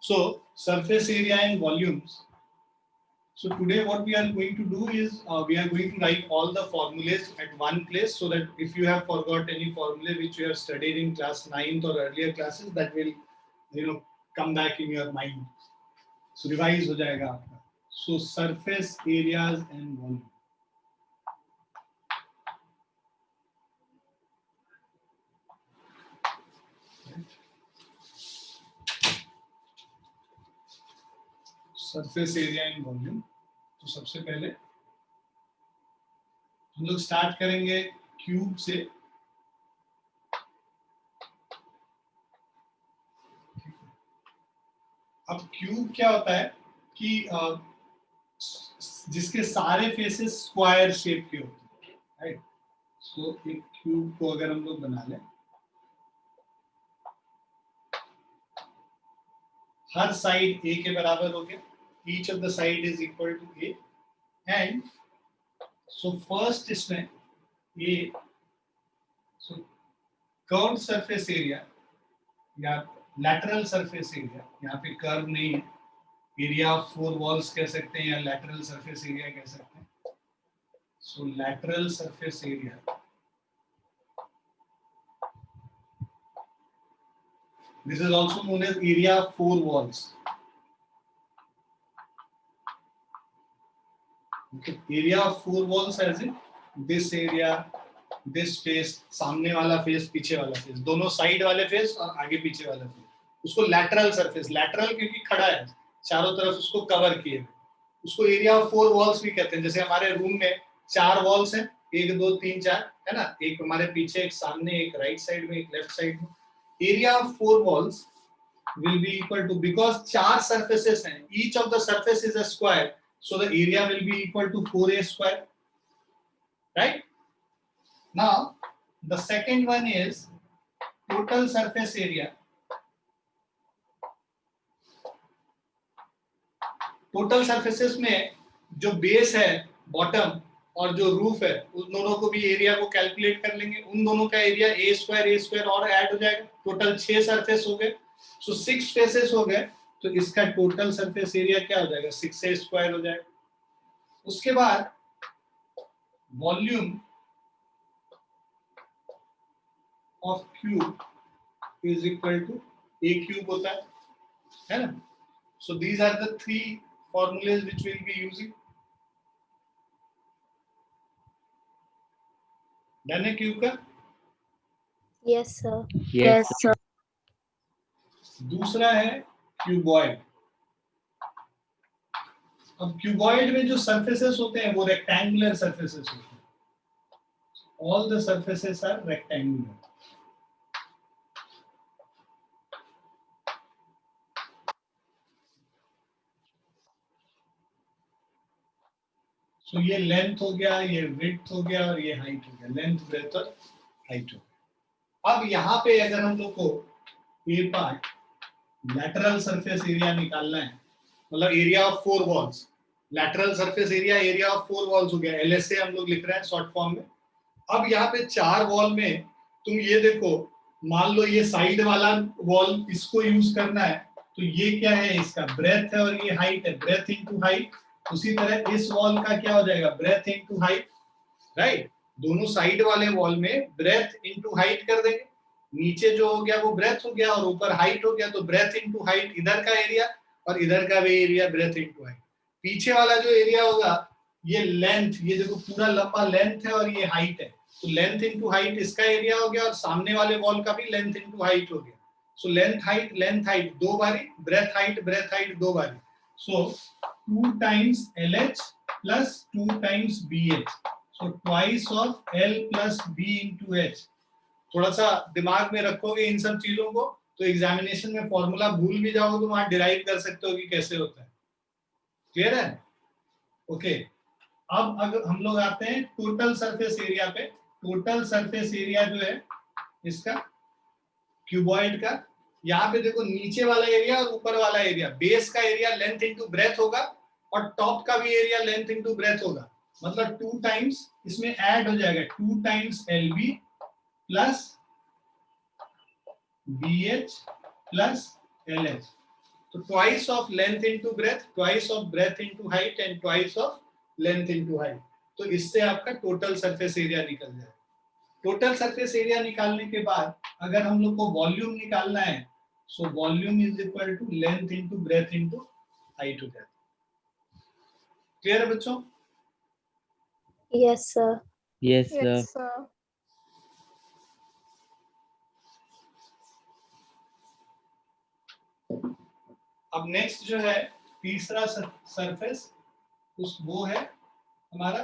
So surface area and volumes. So today what we are going to do is we are going to write all the formulas at one place, so that if you have forgot any formula which you have studied in class 9th or earlier classes, that will come back in your mind. So revise हो जाएगा आपका. So surface areas and volume. Surface area and volume. तो सबसे पहले हम लोग start करेंगे cube से. अब क्यूब क्या होता है कि जिसके सारे फेसेस स्क्वायर शेप के होते हैं, राइट. सो एक क्यूब को अगर हम लोग बना लें, हर साइड ए के बराबर हो गया. Each of the side is equal to a. And so first इसमें a, so curve surface area या लैटरल सरफेस एरिया, यहाँ पे कर्व नहीं है, एरिया ऑफ 4 वॉल्स कह सकते हैं या लैटरल सरफेस एरिया कह सकते हैं. So lateral surface area, this is also known as area of 4 walls. Okay, area of 4 walls as in this area, this face, सामने वाला फेस, पीछे वाला फेस, दोनों साइड वाले फेस और आगे पीछे वाला फेस, उसको लैटरल सरफेस, लैटरल क्योंकि खड़ा है, चारों तरफ उसको कवर किए, उसको एरिया ऑफ 4 वॉल्स भी कहते हैं. जैसे हमारे रूम में 4 वॉल्स हैं, 1 2 3 4, है ना, एक हमारे पीछे, एक सामने, एक राइट साइड में, एक लेफ्ट साइड में. Area of 4 walls will be equal to, because 4 surfaces हैं, each of the surface is a square, so the area will be equal to 4a square, right? Now the second one is total surface area. Total surfaces में जो base है, bottom, और जो roof है, उन दोनों को भी एरिया को कैलकुलेट कर लेंगे. उन दोनों का एरिया a स्क्वायर और ऐड हो जाएगा. टोटल 6 सरफेस हो गए. सो 6 फेसेस हो गए, तो इसका टोटल सरफेस एरिया क्या हो जाएगा, 6a स्क्वायर हो जाएगा. उसके बाद volume of cube is equal to a cube होता है ना. So these are the 3 formulas which we'll be using. Done है क्यूब का? Yes, sir. Yes, sir. दूसरा है क्यूबॉइड. अब क्यूबॉइड में जो सरफेसेस होते हैं वो रेक्टेंगुलर सरफेसेस होते हैं. All the surfaces are rectangular. So ये लेंथ हो गया, ये विड्थ हो गया और ये हाइट हो गया. लेंथ, ब्रेथ और हाइट हो गया. अब यहाँ पे अगर हम लोग को ए पार्ट लैटरल सरफेस एरिया निकालना है, मतलब area of 4 walls, lateral surface area of 4 walls हो गया, LSA हम लोग लिख रहे हैं शॉर्ट फॉर्म में. अब यहाँ पे 4 वॉल में तुम ये देखो, मान लो ये साइड वाला वॉल, इसको यूज करना है, तो ये क्या है, इसका ब्रेथ है और ये हाइट है, ब्रेथ इनटू हाइट. उसी तरह इस वॉल का क्या हो जाएगा, ब्रेथ इनटू हाइट, राइट. दोनों साइड वाले वॉल में ब्रेथ इनटू हाइट कर देंगे. नीचे जो हो गया वो ब्रेथ हो गया और ऊपर हाइट हो गया, तो ब्रेथ इनटू हाइट इधर का एरिया और इधर का भी एरिया, ब्रेथ इनटू हाइट. पीछे वाला जो एरिया होगा, ये लेंथ, ये देखो पूरा लंबा लेंथ है और ये हाइट है, तो लेंथ इनटू हाइट इसका एरिया हो गया और सामने वाले वॉल का भी लेंथ इनटू हाइट हो गया. सो लेंथ हाइट 2 बारी, ब्रेथ हाइट 2 बारी. सो 2 times LH plus 2 times BH. So twice of L plus B into H. थोड़ा सा दिमाग में रखोगे इन सब चीजों को, तो एग्जामिनेशन में फॉर्मूला भूल भी जाओगे तो वहां डिराइव कर सकते हो कि कैसे होता है. क्लियर है? ओके. अब अगर हम लोग आते हैं टोटल सरफेस एरिया पे. टोटल सरफेस एरिया जो है इसका क्यूबॉइड का, यहाँ पे देखो नीचे वाला एरिया और ऊपर वाला एरिया, बेस का एरिया लेंथ इनटू ब्रेथ होगा और टॉप का भी एरिया लेंथ इनटू ब्रेथ होगा. मतलब 2 टाइम्स इसमें ऐड हो जाएगा, 2 times LB plus BH plus LH. तो twice of length into breath, twice of breath into height and twice of length into height. तो इससे आपका टोटल सरफेस एरिया निकल जाएगा. टोटल सरफेस एरिया निकालने के बाद अगर हम लोग को वॉल्यूम निकालना है, so volume is equal to length into breadth into height हो जाता है. क्लियर है बच्चों? Yes, sir. Yes, sir. Yes, sir. अब नेक्स्ट जो है तीसरा सरफेस, वो है हमारा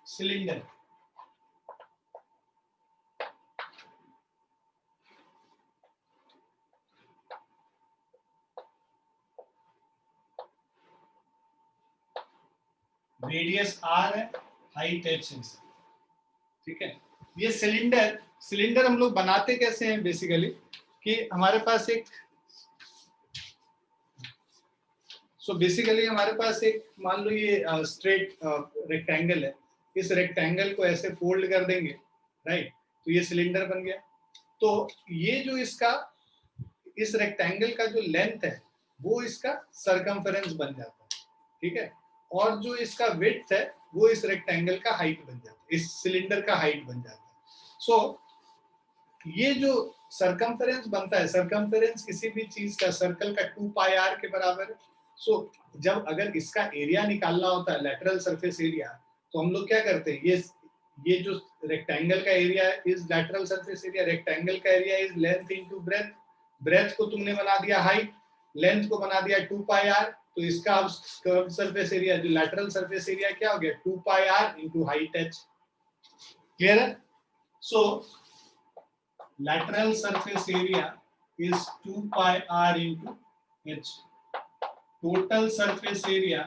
सिलेंडर. रेडियस r है, हाइट h है. ठीक है. ये सिलेंडर हम लोग बनाते कैसे हैं बेसिकली, कि हमारे पास एक बेसिकली हमारे पास एक, मान लो ये स्ट्रेट रेक्टेंगल है. इस रेक्टेंगल को ऐसे फोल्ड कर देंगे, राइट, तो ये सिलेंडर बन गया. तो ये जो इस रेक्टेंगल का जो लेंथ है वो इसका सरकमफेरेंस बन जाता है. ठीक है. और जो इसका विड्थ है वो इस रेक्टेंगल का हाइट बन जाता है, इस सिलेंडर का हाइट बन जाता है. सो ये जो सरकमफेरेंस बनता है, सरकमफेरेंस किसी भी चीज का, सर्कल का 2 पाई r के बराबर है. सो जब अगर इसका एरिया निकालना होता है, लेटरल सरफेस एरिया, तो हम लोग क्या करते हैं, ये जो रेक्टेंगल का एरिया है is lateral surface area, rectangle का area is length into breadth, breadth को तुमने बना दिया हाइट, लेंथ को बना दिया 2 पाई r, तो इसका अब कर्व सरफेस एरिया, जो लेटरल सरफेस एरिया क्या हो गया, 2 पाई r into height h. Clear है? सो lateral surface area is 2 pi r into h. total surface area,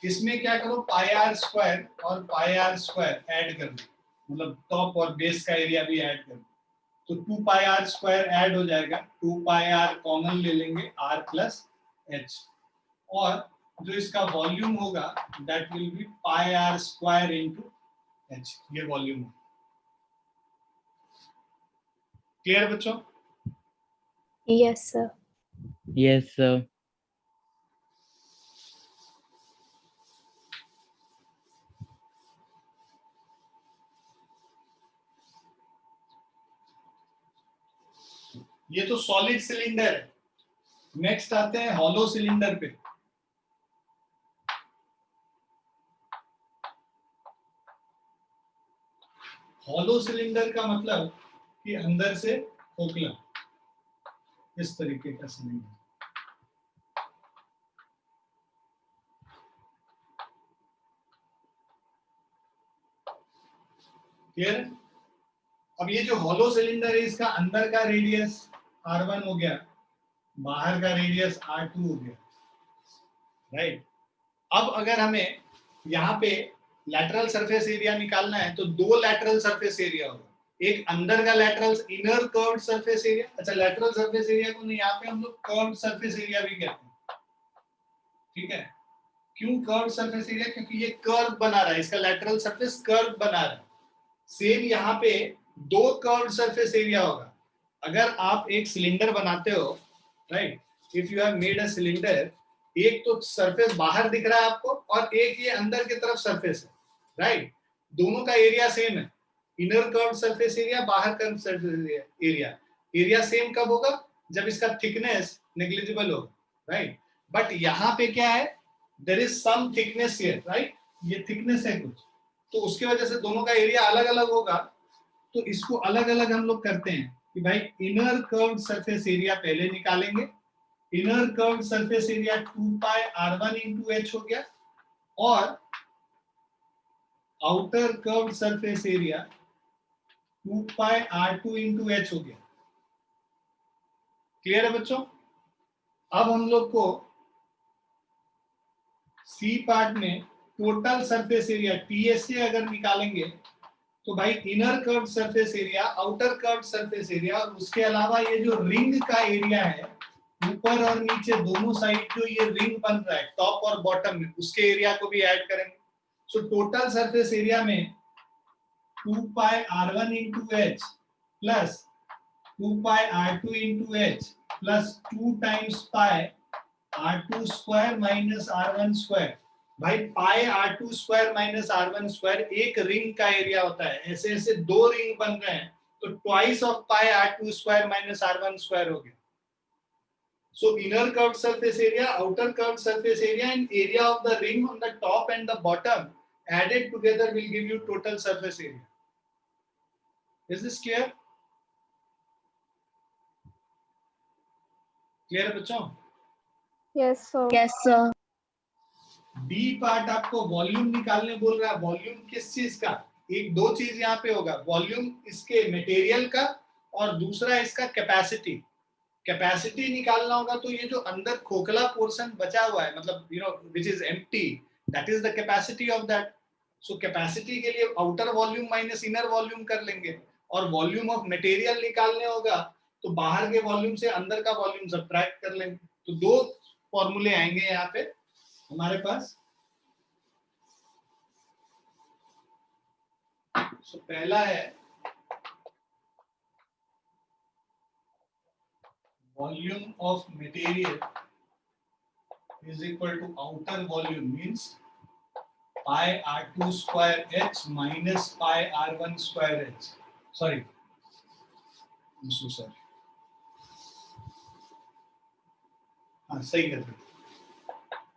इसमें क्या करो, पाई आर स्क्वायर और पाई आर स्क्वायर ऐड कर दो, मतलब टॉप और बेस का एरिया भी ऐड कर दो. तो 2 पाई आर स्क्वायर ऐड हो जाएगा, 2 पाई आर कॉमन ले लेंगे, r प्लस h, और जो इसका वॉल्यूम होगा that will be pi are square into h. ये वॉल्यूम है. क्लियर बच्चों? Yes, sir. Yes, sir. ये तो सॉलिड सिलेंडर है. नेक्स्ट आते हैं हॉलो सिलेंडर पे. हॉलो सिलेंडर का मतलब कि अंदर से खोखला, इस तरीके का सिलेंडर. क्लियर? अब ये जो हॉलो सिलेंडर है, इसका अंदर का रेडियस r1 हो गया, बाहर का रेडियस r2 हो गया, राइट. अब अगर हमें यहाँ पे लैटरल सरफेस एरिया निकालना है तो दो लैटरल सरफेस एरिया होगा. एक अंदर का lateral inner curved surface area, अच्छा लैटरल सरफेस एरिया को नहीं, यहाँ पे हम लोग कर्व्ड सरफेस एरिया भी कहते हैं. ठीक है. क्यों कर्व्ड सरफेस एरिया? क्योंकि ये कर्व बना रहा है, इसका लैटरल सरफेस कर्व बना रहा है. सेम यहाँ पे दो कर्व्ड सरफेस एरिया होगा. अगर आप एक सिलेंडर बनाते हो, right, if you have made a cylinder, एक तो सरफेस बाहर दिख रहा है आपको और एक ये अंदर की तरफ सरफेस है, राइट. दोनों का एरिया सेम है, इनर कर्व्ड सरफेस एरिया, बाहर curved surface area. Area same कब होगा? जब इसका थिकनेस नेग्लिजिबल होगा, राइट. बट यहाँ पे क्या है, there is some thickness here, right. ये थिकनेस है कुछ, तो उसकी वजह से दोनों का एरिया अलग अलग होगा. तो इसको अलग अलग हम लोग करते हैं कि भाई इनर कर्व्ड सरफेस एरिया पहले निकालेंगे. Inner curved surface area 2 pi r1 into h हो गया, और outer curved surface area 2 pi r2 into h हो गया. क्लियर है बच्चों? अब हम लोग को सी पार्ट में टोटल सरफेस एरिया TSA अगर निकालेंगे तो भाई inner curved surface area, outer curved surface area, और उसके अलावा ये जो रिंग का एरिया है, ऊपर और नीचे दोनों साइड जो ये रिंग बन रहा है टॉप और बॉटम में, उसके एरिया को भी ऐड करेंगे. सो टोटल सरफेस एरिया में 2 pi r1 into h plus 2 pi r2 into h plus 2 times pi r2 square minus r1 square। भाई पाई r2 square minus r1 square एक रिंग का एरिया होता है, ऐसे ऐसे दो रिंग बन रहे हैं तो twice of pi r2 square minus r1 square हो गया। So inner curved surface area, outer curved surface area and area of the ring on the top and the bottom added together will give you total surface area. Is this clear? Clear बच्चों? Yes, sir. Yes, sir. D part आपको volume निकालने बोल रहा है। Volume किस चीज का? एक दो चीज यहाँ पे होगा, वॉल्यूम इसके मटेरियल का और दूसरा इसका कैपेसिटी। कैपेसिटी निकालना होगा तो ये जो अंदर खोखला पोर्शन बचा हुआ है, मतलब which is empty, that is the capacity of that. So capacity के लिए outer volume minus inner volume कर लेंगे, और वॉल्यूम ऑफ मटेरियल निकालने होगा तो बाहर के वॉल्यूम से अंदर का वॉल्यूम सब्ट्रैक्ट कर लेंगे। तो दो फॉर्मूले आएंगे यहाँ पे हमारे पास। So, पहला है volume of material is equal to outer volume means pi r2 square h minus pi r1 square h. Sorry, I'm so sorry. हाँ सही कर रहे।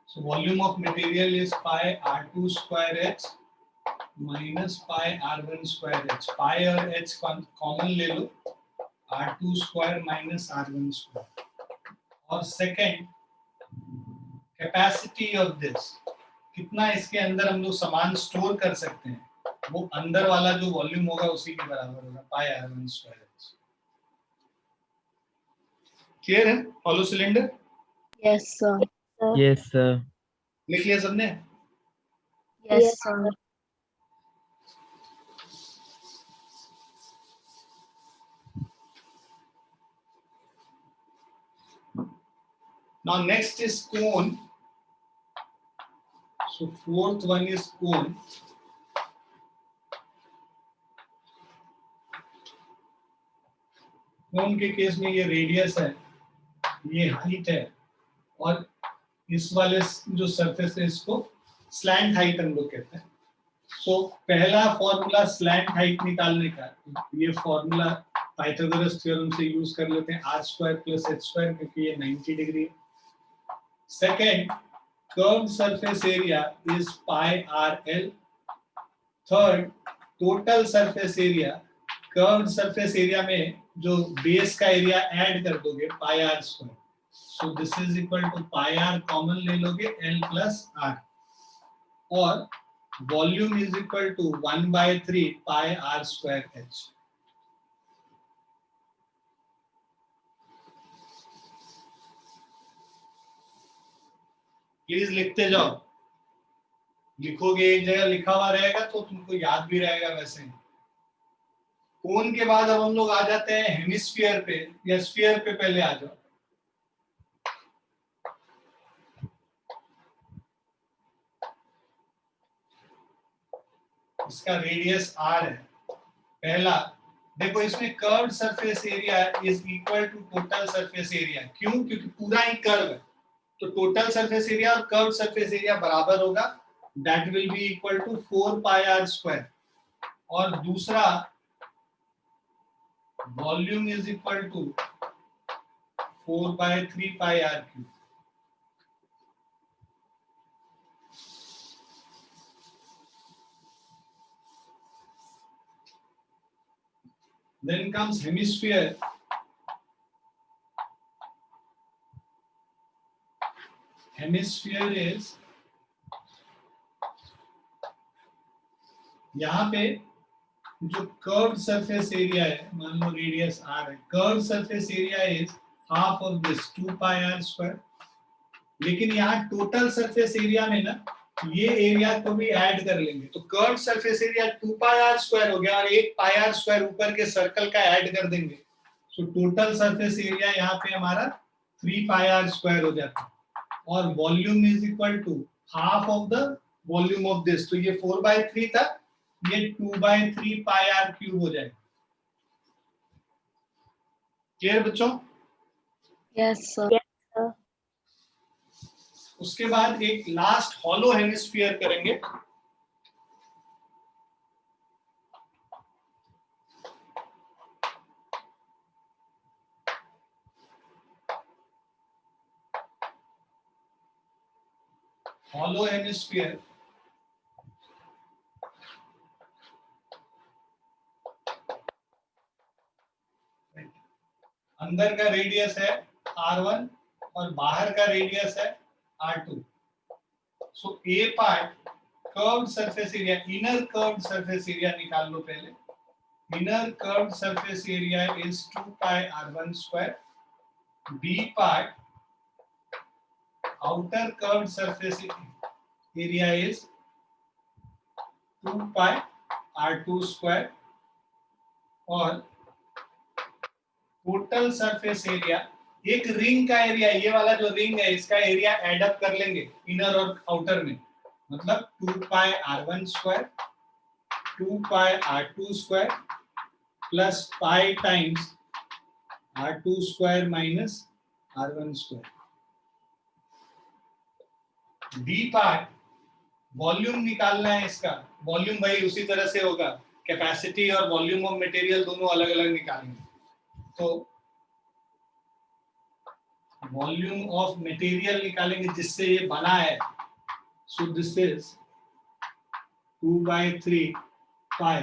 So volume of material is pi r2 square h minus pi r1 square h। pi और h common ले लो, r2 square minus r1 square। और second capacity of this, कितना इसके अंदर हम लोग सामान स्टोर कर सकते हैं, वो अंदर वाला जो वॉल्यूम होगा उसी के बराबर होगा, पाई r1 स्क्वायर h। क्लियर है? Hollow cylinder Yes, sir. Yes, sir. लिख लिया सबने? Yes, sir. Now next is cone. So fourth one is cone. cone के केस में ये रेडियस है, ये हाइट है, और इस वाले जो सरफेस है इसको स्लैंट हाइट हम लोग कहते हैं। सो पहला फॉर्मूला स्लैंट हाइट निकालने का, ये फॉर्मूला पाइथागोरस थ्योरम से यूज कर लेते हैं, r square plus h square, क्योंकि ये 90 डिग्री है। Second, curved surface area is pi R L. Third, total surface area, curved surface area में जो बेस का एरिया ऐड कर दोगे pi are square, so this is equal to pi R common ले लोगे एल प्लस आर, और volume is equal to 1/3 pi are square H. Please लिखते जाओ, लिखोगे एक जगह लिखा हुआ रहेगा तो तुमको याद भी रहेगा। वैसे कोन के बाद अब हम लोग आ जाते हैं हेमिस्फीयर पे, या स्फीयर पे पहले आ जाओ। इसका रेडियस r है। पहला देखो, इसमें curved surface area is equal to total surface area. क्यों? क्योंकि पूरा ही कर्व है, तो टोटल सरफेस एरिया और कर्व्ड सरफेस एरिया बराबर होगा, that will be equal to 4 pi are square. और दूसरा, volume is equal to 4/3 pi r cube. Then comes hemisphere. Hemisphere is, यहाँ पे जो कर्व्ड सरफेस एरिया है, मान लो रेडियस r है, curved surface area is half of this 2 pi are square. लेकिन यहाँ टोटल सरफेस एरिया में ना ये एरिया को भी ऐड कर लेंगे, तो curved surface area 2 pi are square हो गया, और 1 पाई आर स्क्वायर ऊपर के सर्कल का ऐड कर देंगे, सो टोटल सरफेस एरिया यहाँ पे हमारा 3 पाई आर स्क्वायर हो जाता है। और volume is equal to half of the volume of this, तो ये 4/3 था, ये 2/3 पाई आर क्यूब हो जाएगा। क्लियर बच्चों? Yes, sir. उसके बाद एक लास्ट हॉलो हेमिस्फीयर करेंगे। हॉलो हेमिस्फीयर अंदर का रेडियस है r1 और बाहर का रेडियस है r2। So A part curved surface area, inner curved surface area निकाल लो पहले। Inner curved surface area is 2 pi r1 square. B part outer curved surface area is 2 pi r2 square. और total surface area, एक ring का area, ये वाला जो ring है इसका एरिया एड अप कर लेंगे इनर और आउटर में, मतलब 2 pi r1 square 2 pi r2 square plus pi times r2 square minus r1 square. D part volume निकालना है इसका, वॉल्यूम भाई उसी तरह से होगा, कैपेसिटी और वॉल्यूम ऑफ मटेरियल दोनों अलग अलग निकालेंगे। तो वॉल्यूम ऑफ मटेरियल निकालेंगे जिससे ये बना है। सो this is 2/3 pi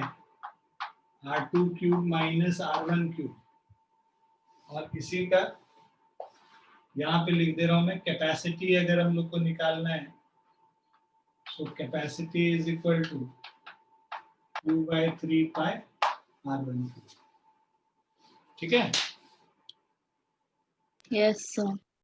r2 cube minus r1 cube. और इसी का यहाँ पे लिख दे रहा हूं मैं, कैपेसिटी अगर हम लोग को निकालना है, so capacity is equal to 2/3 pi r1 cube. ठीक है? Yes, sir.